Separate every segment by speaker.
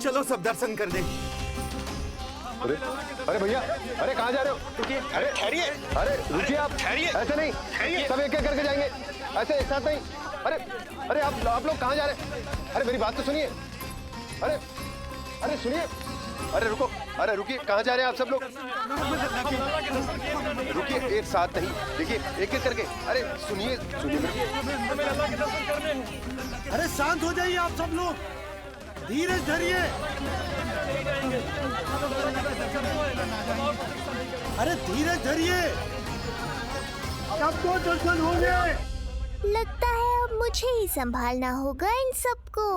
Speaker 1: चलो सब दर्शन कर दे।
Speaker 2: अरे अरे भैया, अरे कहाँ जा रहे हो? रुकिए, अरे ठहरिए, अरे रुकिए आप, ठहरिए, ऐसे नहीं, ठहरिए, सब एक एक करके जाएंगे, ऐसे एक साथ नहीं। अरे अरे आप लोग कहाँ जा रहे हैं? अरे मेरी बात तो सुनिए, अरे अरे सुनिए, अरे रुको, अरे रुकिए, कहाँ जा रहे हैं आप सब लोग? रुकिए, एक साथ नहीं, देखिए एक एक करके, अरे सुनिए सुनिए।
Speaker 3: अरे शांत हो जाइए आप सब लोग, धीरज धरिए। अरे धीरज धरिए, सबको दर्शन होंगे।
Speaker 4: लगता है अब मुझे ही संभालना होगा इन सबको।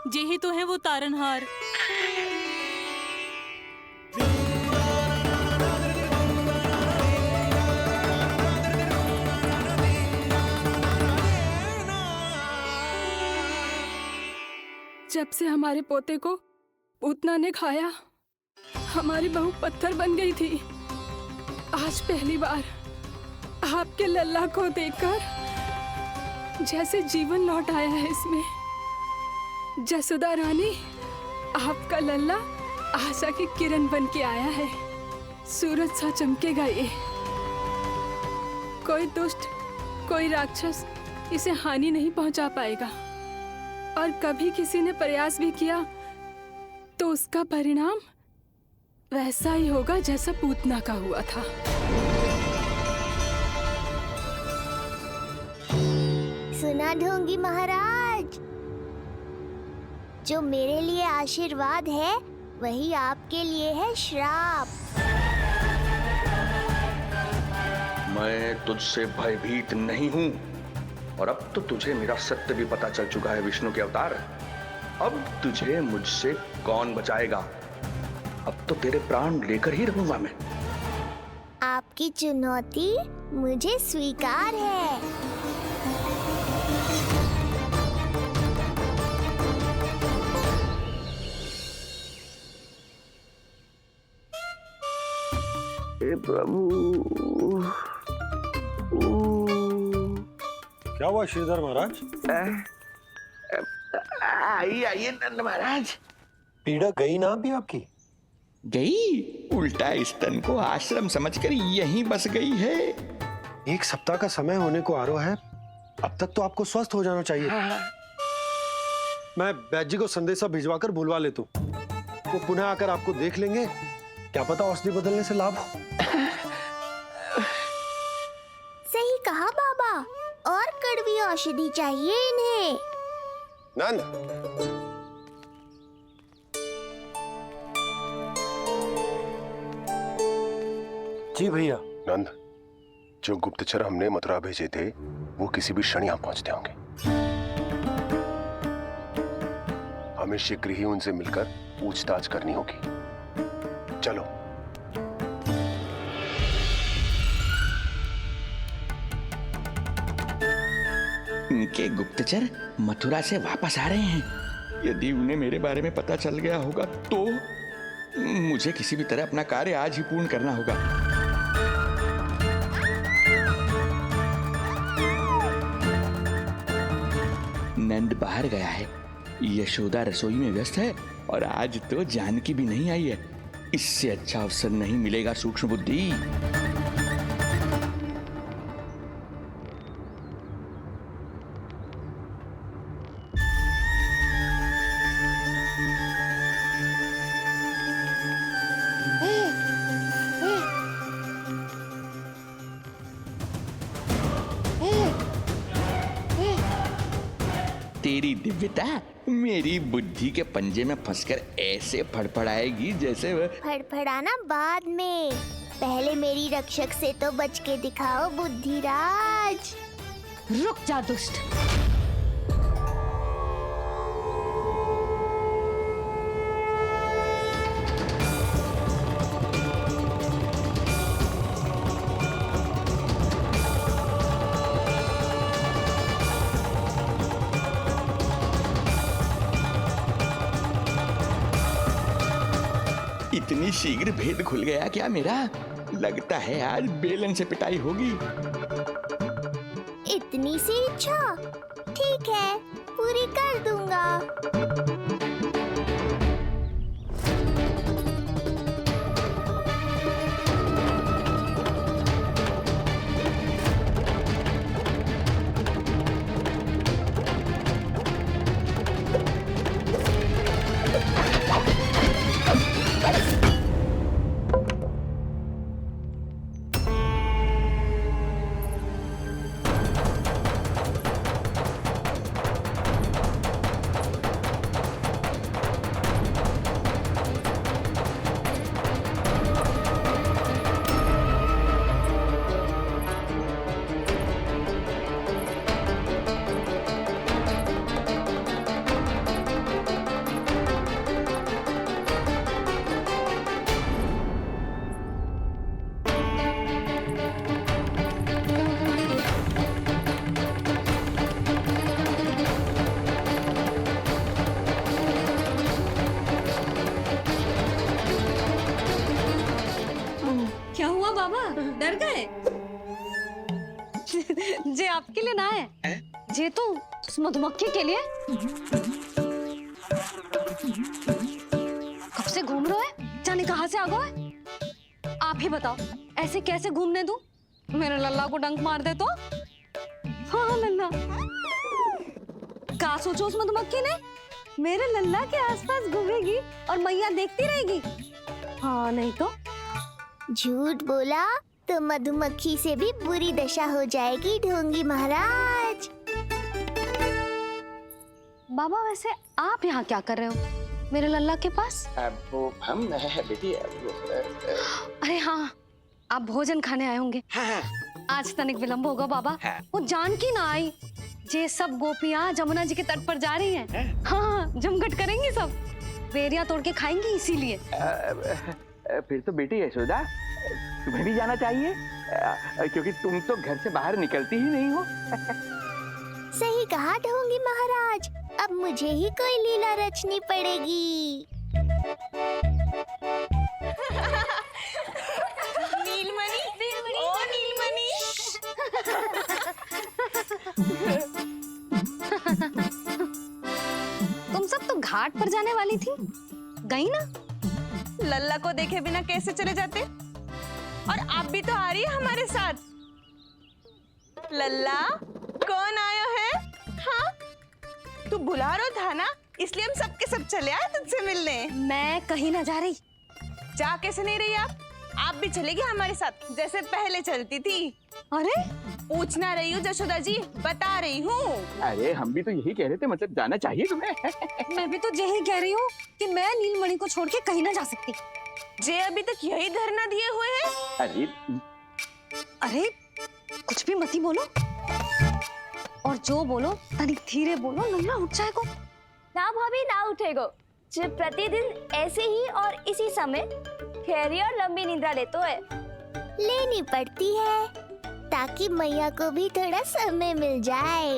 Speaker 5: जे ही तो है वो तारनहार।
Speaker 6: जब से हमारे पोते को पूतना ने खाया, हमारी बहू पत्थर बन गई थी। आज पहली बार आपके लल्ला को देखकर जैसे जीवन लौट आया है इसमें। जसोदा रानी, आपका लल्ला आशा की किरण बन के आया है। सूरज सा चमकेगा ये। कोई दुष्ट, कोई राक्षस इसे हानि नहीं पहुंचा पाएगा। और कभी किसी ने प्रयास भी किया तो उसका परिणाम वैसा ही होगा जैसा पूतना का हुआ था।
Speaker 4: सुना ढोंगी महाराज, जो मेरे लिए आशीर्वाद है वही आपके लिए है श्राप।
Speaker 7: मैं तुझसे भयभीत नहीं हूं, और अब तो तुझे मेरा सत्य भी पता चल चुका है विष्णु के अवतार। अब तुझे मुझसे कौन बचाएगा? अब तो तेरे प्राण लेकर ही रहूंगा मैं।
Speaker 4: आपकी चुनौती मुझे स्वीकार है।
Speaker 7: हे प्रभु।
Speaker 3: क्या हुआ श्रीधर महाराज?
Speaker 7: आइए नंद महाराज।
Speaker 3: पीड़ा गई ना अभी आपकी?
Speaker 8: गई? उल्टा स्तन को आश्रम समझकर यहीं बस गई है।
Speaker 3: एक सप्ताह का समय होने को आ रहा है, अब तक तो आपको स्वस्थ हो जाना चाहिए। मैं बैद जी को संदेशा भिजवाकर बुलवा लेता हूँ। वो पुनः आकर आपको देख लेंगे, क्या पता औषधि बदलने से लाभ हो।
Speaker 4: सही कहा बाबा, और कड़वी औषधि चाहिए इन्हें।
Speaker 2: नंद,
Speaker 3: जी भैया।
Speaker 2: नंद, जो गुप्तचर हमने मथुरा भेजे थे वो किसी भी क्षण यहाँ पहुंचते होंगे। हमें शीघ्र ही उनसे मिलकर पूछताछ करनी होगी। चलो।
Speaker 8: उनके गुप्तचर मथुरा से वापस आ रहे हैं। यदि उन्हें मेरे बारे में पता चल गया होगा तो मुझे किसी भी तरह अपना कार्य आज ही पूर्ण करना होगा। नंद बाहर गया है, यशोदा रसोई में व्यस्त है, और आज तो जानकी भी नहीं आई है। इससे अच्छा अवसर नहीं मिलेगा सूक्ष्म बुद्धि। तेरी दिव्यता मेरी बुद्धि के पंजे में फंसकर ऐसे फड़फड़ाएगी जैसे वह
Speaker 4: फड़फड़ाना बाद में, पहले मेरी रक्षक से तो बच के दिखाओ बुद्धिराज।
Speaker 1: रुक जा दुष्ट।
Speaker 8: इतनी शीघ्र भेद खुल गया क्या मेरा? लगता है आज बेलन से पिटाई होगी।
Speaker 4: इतनी सी इच्छा, ठीक है, पूरी कर दूंगा।
Speaker 1: क्या हुआ बाबा, डर गए? जे आपके लिए ना है, जे तो उस मधुमक्खी के लिए। कब से घूम रहे है, जाने कहाँ से आ गए? आप ही बताओ, ऐसे कैसे घूमने दूं? मेरे लल्ला को डंक मार दे तो? हाँ लल्ला, क्या सोचो उस मधुमक्खी ने? मेरे लल्ला के आसपास घूमेगी और मैया देखती रहेगी। हाँ नहीं तो
Speaker 4: झूठ बोला तो मधुमक्खी से भी बुरी दशा हो जाएगी ढोंगी महाराज।
Speaker 1: बाबा वैसे आप यहाँ क्या कर रहे हो मेरे लल्ला के पास?
Speaker 8: वो हम बेटी
Speaker 1: अरे हाँ, आप भोजन खाने आए होंगे।
Speaker 8: हाँ।
Speaker 1: आज तनिक विलंब होगा बाबा।
Speaker 8: हाँ।
Speaker 1: वो जानकी ना आई, जे सब गोपियाँ जमुना जी के तट पर जा रही हैं। हाँ, जमघट करेंगी सब, बेरियां तोड़ के खाएंगी इसीलिए।
Speaker 7: फिर तो बेटी यशोदा, तुम्हें भी जाना चाहिए, क्योंकि तुम तो घर से बाहर निकलती ही नहीं हो।
Speaker 4: सही कहा ढोंगी महाराज, अब मुझे ही कोई लीला रचनी पड़ेगी।
Speaker 5: नीलमणि, ओ नीलमणि।
Speaker 1: तुम सब तो घाट पर जाने वाली थी, गई ना?
Speaker 5: लल्ला को देखे बिना कैसे चले जाते? और आप भी तो आ रही है हमारे साथ। लल्ला, कौन आया है? हाँ, तू बुलारो था ना, इसलिए हम सब के सब चले आए तुझसे मिलने।
Speaker 1: मैं कहीं ना जा रही।
Speaker 5: जा कैसे नहीं रही आप भी चलेगी हमारे साथ, जैसे पहले चलती थी।
Speaker 1: अरे
Speaker 5: पूछ ना रही हूँ जशोदा जी, बता रही हूँ।
Speaker 7: अरे हम भी तो यही कह रहे थे, मतलब जाना चाहिए तुम्हें।
Speaker 1: मैं भी तो यही कह रही हूँ कि मैं नीलमणि को छोड़ के कहीं ना जा सकती।
Speaker 5: जे अभी तक यही धरना दिए हुए हैं।
Speaker 1: अरे कुछ भी मती बोलो, और जो बोलो तनिक धीरे बोलो, लल्ला उठ जाएगो।
Speaker 9: ना भाभी ना उठेगो, जो प्रतिदिन ऐसे ही और इसी समय गहरी और लंबी निद्रा लेते है।
Speaker 4: लेनी पड़ती है ताकि मैया को भी थोड़ा समय मिल जाए।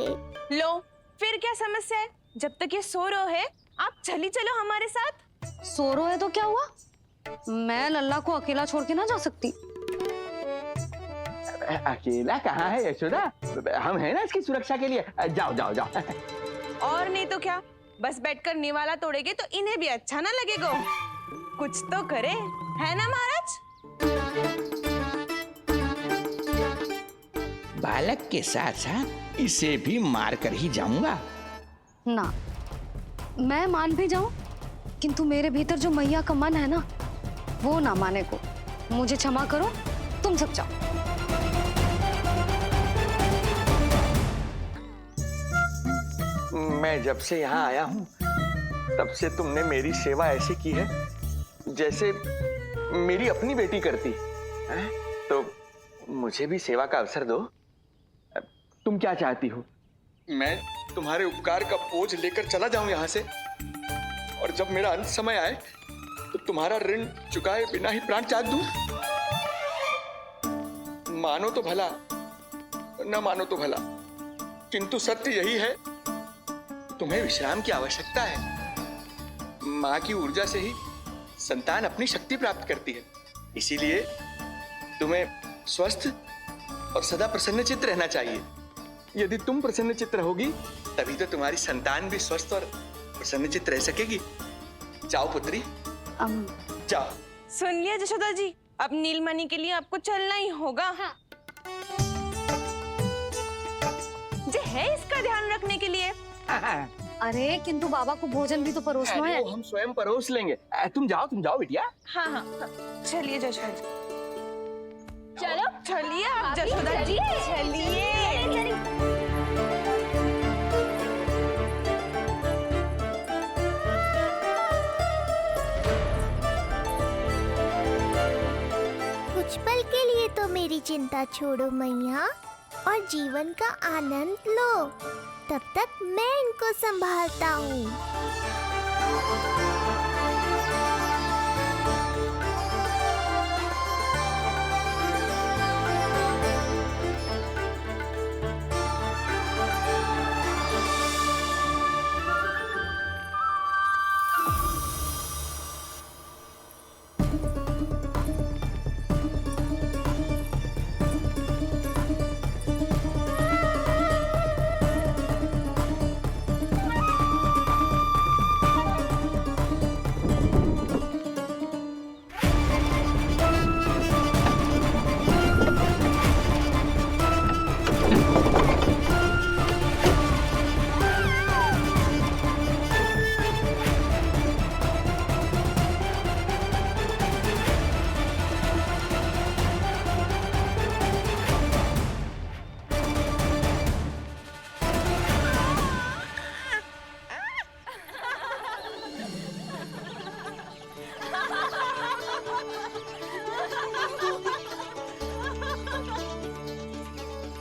Speaker 5: लो, फिर क्या समस्या है? जब तक ये सो रहे है, आप चली चलो हमारे साथ।
Speaker 1: सो रहे है तो क्या हुआ? मैं लल्ला को अकेला छोड़ के ना जा सकती।
Speaker 7: अकेला कहाँ है यशोदा, हम हैं ना इसकी सुरक्षा के लिए। जाओ जाओ जाओ।
Speaker 5: और नहीं तो क्या, बस बैठकर निवाला तोड़ेगे तो इन्हें भी अच्छा ना लगेगा। कुछ तो करे, है ना महाराज?
Speaker 8: बालक के साथ साथ इसे भी मार कर ही जाऊंगा।
Speaker 1: ना, मैं मान भी जाऊं, किंतु मेरे भीतर जो मैया का मन है ना, वो ना माने को। मुझे क्षमा करो, तुम सब जाओ।
Speaker 8: मैं जब से यहाँ आया हूँ तब से तुमने मेरी सेवा ऐसी की है जैसे मेरी अपनी बेटी करती है। तो मुझे भी सेवा का अवसर दो। तुम क्या चाहती हो? मैं तुम्हारे उपकार का बोझ लेकर चला जाऊं यहाँ से, और जब मेरा अंत समय आए तो तुम्हारा ऋण चुकाए बिना ही प्राण त्याग दूं? मानो तो भला, न मानो तो भला, किंतु सत्य यही है, तुम्हें विश्राम की आवश्यकता है। माँ की ऊर्जा से ही संतान अपनी शक्ति प्राप्त करती है। इसीलिए तुम्हें स्वस्थ और सदा प्रसन्नचित्त रहना चाहिए। यदि तुम प्रसन्नचित्त रहोगी तभी तो तुम्हारी संतान भी स्वस्थ और प्रसन्नचित्त रह सकेगी। जाओ पुत्री, जाओ।
Speaker 5: सुन लिया जशोदा जी, अब नीलमणि के लिए आपको चलना ही होगा।
Speaker 1: हाँ।
Speaker 5: जे है इसका ध्यान रखने के लिए।
Speaker 1: अरे किंतु बाबा को भोजन भी तो परोसना है।
Speaker 8: हम स्वयं परोस लेंगे। तुम जाओ बिटिया।
Speaker 5: हाँ हाँ, चलिए जशोदा जी।
Speaker 9: चलो
Speaker 5: चलिए आप जशोदा जी, चलिए।
Speaker 4: कुछ पल के लिए तो मेरी चिंता छोड़ो मैया और जीवन का आनंद लो। तब तक मैं इनको संभालता हूँ।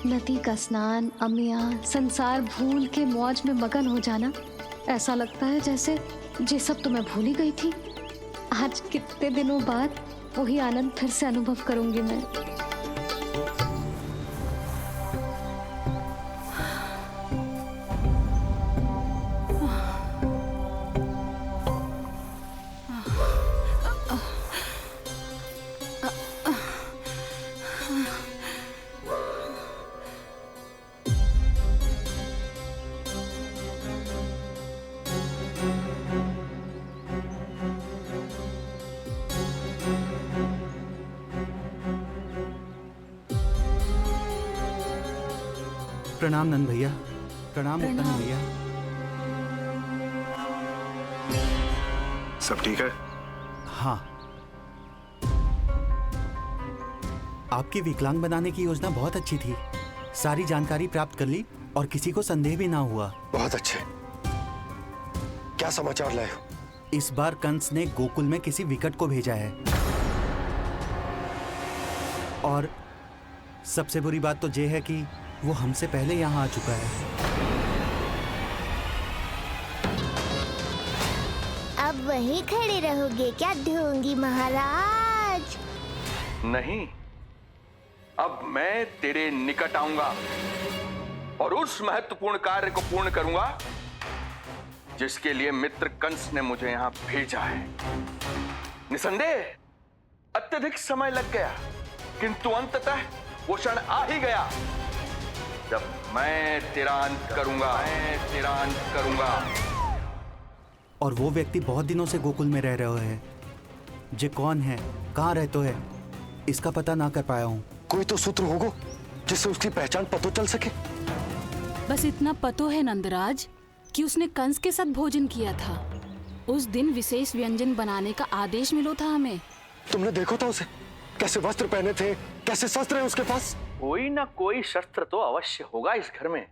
Speaker 1: नदी का स्नान, अमिया, संसार भूल के मौज में मगन हो जाना, ऐसा लगता है जैसे ये सब तो मैं भूल ही गई थी। आज कितने दिनों बाद वही आनंद फिर से अनुभव करूंगी मैं।
Speaker 10: प्रणाम नंद भैया। प्रणाम उत्तम भैया।
Speaker 2: सब ठीक है?
Speaker 10: हाँ, आपकी विकलांग बनाने की योजना बहुत अच्छी थी। सारी जानकारी प्राप्त कर ली और किसी को संदेह भी ना हुआ।
Speaker 3: बहुत अच्छे। क्या समाचार लाए हो?
Speaker 10: इस बार कंस ने गोकुल में किसी विकट को भेजा है, और सबसे बुरी बात तो ये है कि वो हमसे पहले यहाँ आ चुका है।
Speaker 4: अब वहीं खड़े रहोगे क्या ढोंगी महाराज?
Speaker 7: नहीं, अब मैं तेरे निकट आऊंगा और उस महत्वपूर्ण कार्य को पूर्ण करूंगा जिसके लिए मित्र कंस ने मुझे यहां भेजा है। निसंदेह अत्यधिक समय लग गया, किंतु अंततः वो क्षण आ ही गया जब मैं तेरा अंत करूंगा।
Speaker 10: और वो व्यक्ति बहुत दिनों से गोकुल में रह रहे हैं। जे कौन है, कहाँ रहते है, इसका पता ना कर पाया हूँ।
Speaker 3: कोई तो सूत्र होगा जिससे उसकी पहचान पता चल सके।
Speaker 6: बस इतना पतो है नंदराज कि उसने कंस के साथ भोजन किया था। उस दिन विशेष व्यंजन बनाने का आदेश मिलो था हमें।
Speaker 3: तुमने देखो था उसे, कैसे वस्त्र पहने थे, कैसे शस्त्र है उसके पास।
Speaker 7: कोई ना कोई शस्त्र तो अवश्य होगा इस घर में।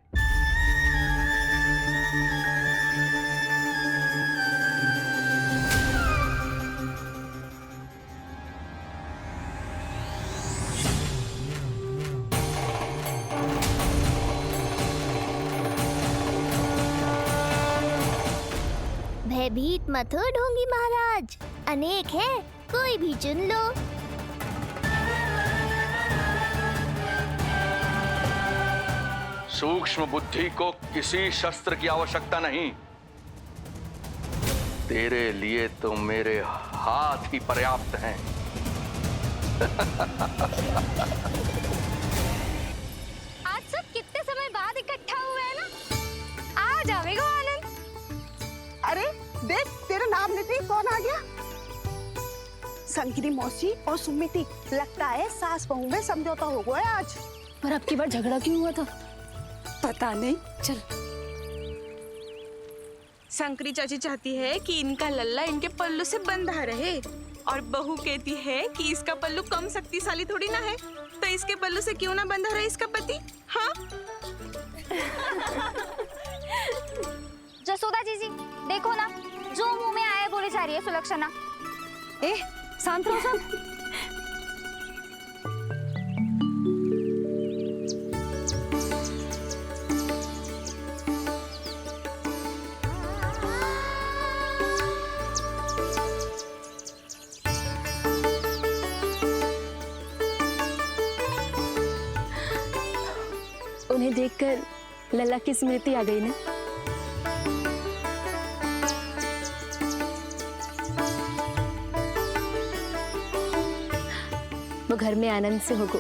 Speaker 4: भयभीत मत हो ढोंगी महाराज, अनेक है, कोई भी चुन लो।
Speaker 7: सूक्ष्म बुद्धि को किसी शस्त्र की आवश्यकता नहीं। तेरे लिए तो मेरे हाथ ही पर्याप्त हैं।
Speaker 1: आज सब कितने समय बाद इकट्ठा हुए हैं ना, आ जाएगा आनंद।
Speaker 11: अरे देख, तेरा नाम लेते ही कौन आ गया? संगिनी मौसी और सुमिति, लगता है सास बहू में समझौता हो गया है आज।
Speaker 6: पर अब की बार झगड़ा क्यों हुआ था?
Speaker 1: पता नहीं। चल,
Speaker 5: शंकरी चाची चाहती है कि इनका लल्ला इनके पल्लू से बंधा रहे, और बहू कहती है कि इसका पल्लू कम शक्तिशाली थोड़ी ना है, तो इसके पल्लू से क्यों ना बंधा रहे इसका पति। हाँ,
Speaker 9: जसोदा जीजी, देखो ना, जो मुंह में आए बोले जा रही है सुलक्षणा।
Speaker 1: ए शांत रहो सब।
Speaker 6: उन्हें देखकर लल्ला की स्मृति आ गई ना। वो घर में आनंद से होगो।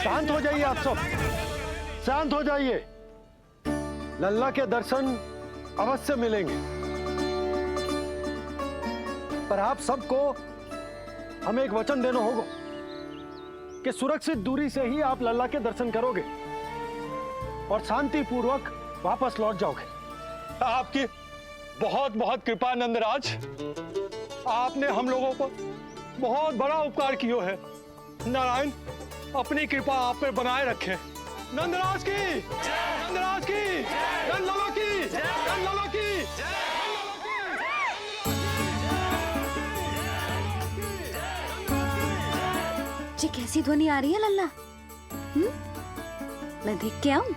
Speaker 3: शांत हो जाइए आप सब, शांत हो जाइए। लल्ला के दर्शन अवश्य मिलेंगे, पर आप सबको हमें एक वचन देना होगा कि सुरक्षित दूरी से ही आप लल्ला के दर्शन करोगे और शांति पूर्वक वापस लौट जाओगे।
Speaker 12: आपकी बहुत बहुत कृपा नंदराज, आपने हम लोगों को बहुत बड़ा उपकार किया है। नारायण अपनी कृपा आप पे बनाए रखे। नंदराज की, नंदराज की, नंदलाला की, नंदलाला की।
Speaker 1: ये कैसी ध्वनि आ रही है लल्ला? मैं देख के आऊं?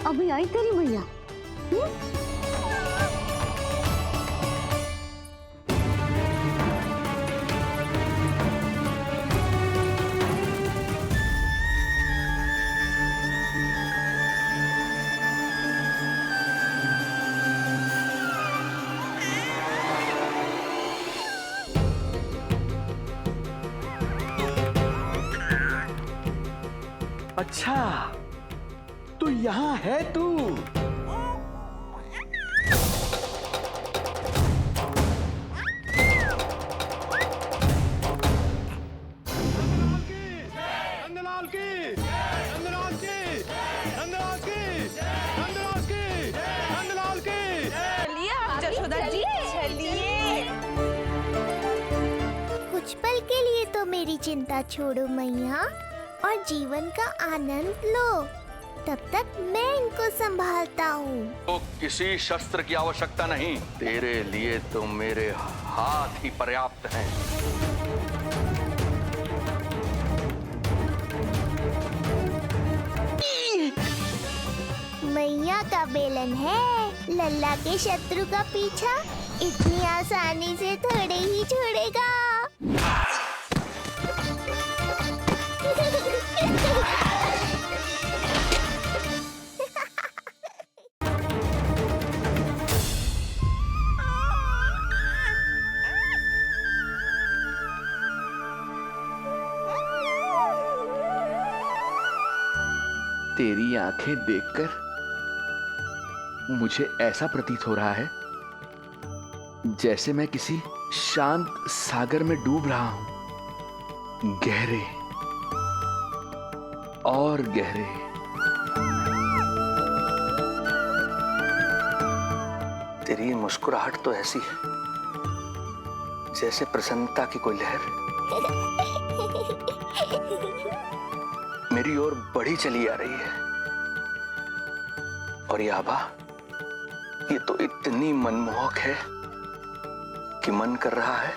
Speaker 1: अभी आई तेरी मैया।
Speaker 8: अच्छा, तू यहाँ है तू।
Speaker 12: नंदलाल की, नंदलाल की, नंदलाल की, नंदलाल की, नंदलाल की।
Speaker 5: चलिए आप जशोदा जी, चलिए।
Speaker 4: कुछ पल के लिए तो मेरी चिंता छोड़ो मैया और जीवन का आनंद लो। तब तक मैं इनको संभालता हूँ।
Speaker 7: तो किसी शस्त्र की आवश्यकता नहीं। तेरे लिए तो मेरे हाथ ही पर्याप्त हैं।
Speaker 4: मैया का बेलन है, लल्ला के शत्रु का पीछा इतनी आसानी से थोड़े ही छोड़ेगा।
Speaker 8: तेरी आंखें देखकर मुझे ऐसा प्रतीत हो रहा है जैसे मैं किसी शांत सागर में डूब रहा हूं, गहरे
Speaker 7: और गहरे। तेरी मुस्कुराहट तो ऐसी है जैसे प्रसन्नता की कोई लहर मेरी ओर बढ़ी चली आ रही है। और ये आभा, ये तो इतनी मनमोहक है कि मन कर रहा है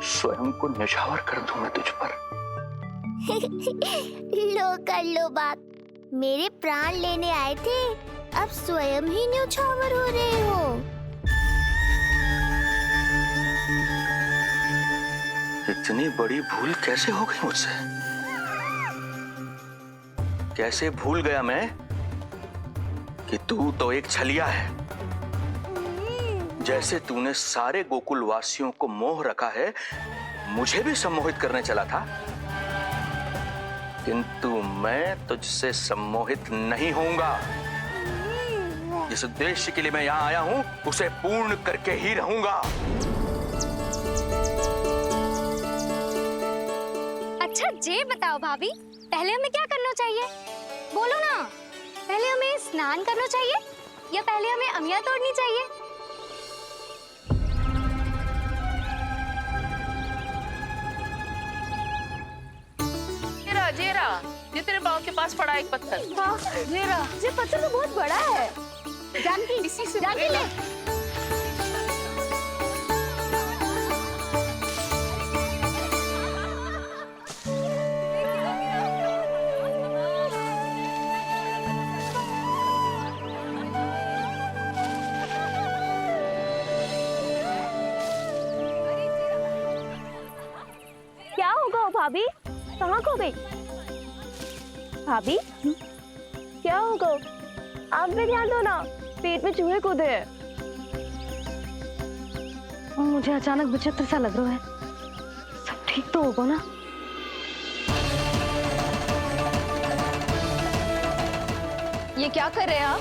Speaker 7: स्वयं को न्यौछावर कर दूं मैं तुझ पर।
Speaker 4: लो कर लो बात, मेरे प्राण लेने आए थे, अब स्वयं ही न्यौछावर हो रहे हो।
Speaker 7: इतनी बड़ी भूल कैसे हो गई मुझसे? कैसे भूल गया मैं कि तू तो एक छलिया है। जैसे तूने सारे गोकुल वासियों को मोह रखा है, मुझे भी सम्मोहित करने चला था, किंतु मैं तुझसे सम्मोहित नहीं होऊंगा। जिस उद्देश्य के लिए मैं यहां आया हूं उसे पूर्ण करके ही रहूंगा।
Speaker 1: अच्छा ये बताओ भाभी, पहले हमें क्या करना चाहिए? बोलो ना, पहले हमें स्नान करना चाहिए या पहले हमें अमिया तोड़नी चाहिए?
Speaker 5: जेरा, ये तेरे बाव के पास पड़ा एक पत्थर।
Speaker 9: हाँ, ये पत्थर तो बहुत बड़ा है।
Speaker 5: जानकी, इसी से
Speaker 9: जानकी ले। क्या होगा भाभी? कहाँ खो गई भाभी? क्या होगा? आप भी ध्यान दो ना, पेट में चूहे कूदे हैं।
Speaker 1: मुझे अचानक विचित्र सा लग रहा है। सब ठीक तो होगा ना?
Speaker 9: ये क्या कर रहे हैं आप?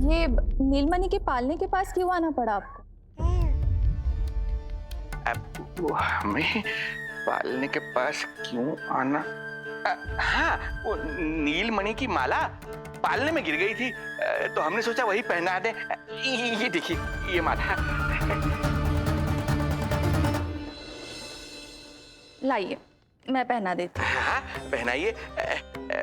Speaker 5: ये नीलमणि के पालने के पास क्यों आना पड़ा आपको?
Speaker 8: वो हमें पालने के पास क्यों आना? हाँ, वो नीलमणि की माला पालने में गिर गई थी, तो हमने सोचा वही पहना दे। ये देखिए, ये माला।
Speaker 5: लाइए, मैं पहना देती हूँ।
Speaker 8: हाँ, पहनाइए।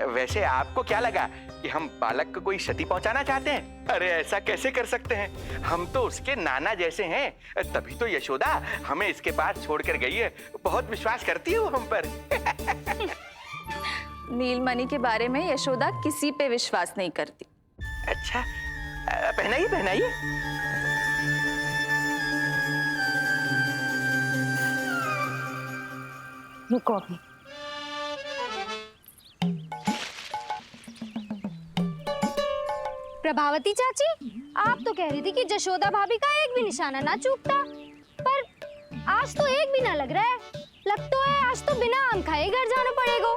Speaker 8: वैसे आपको क्या लगा कि हम बालक को कोई क्षति पहुंचाना चाहते हैं? अरे ऐसा कैसे कर सकते हैं? हम तो उसके नाना जैसे हैं, तभी तो यशोदा हमें इसके पास छोड़कर गई है। बहुत विश्वास करती है वो हम पर।
Speaker 5: नीलमणि के बारे में यशोदा किसी पे विश्वास नहीं करती।
Speaker 8: अच्छा, पहनाइए पहनाइए।
Speaker 1: रुको अभी। प्रभावती चाची, आप तो कह रही थी कि जशोदा भाभी का एक भी निशाना ना चूकता, पर आज तो एक भी ना लग रहा है। लग तो है आज तो बिना आम खाए घर जाना पड़ेगा।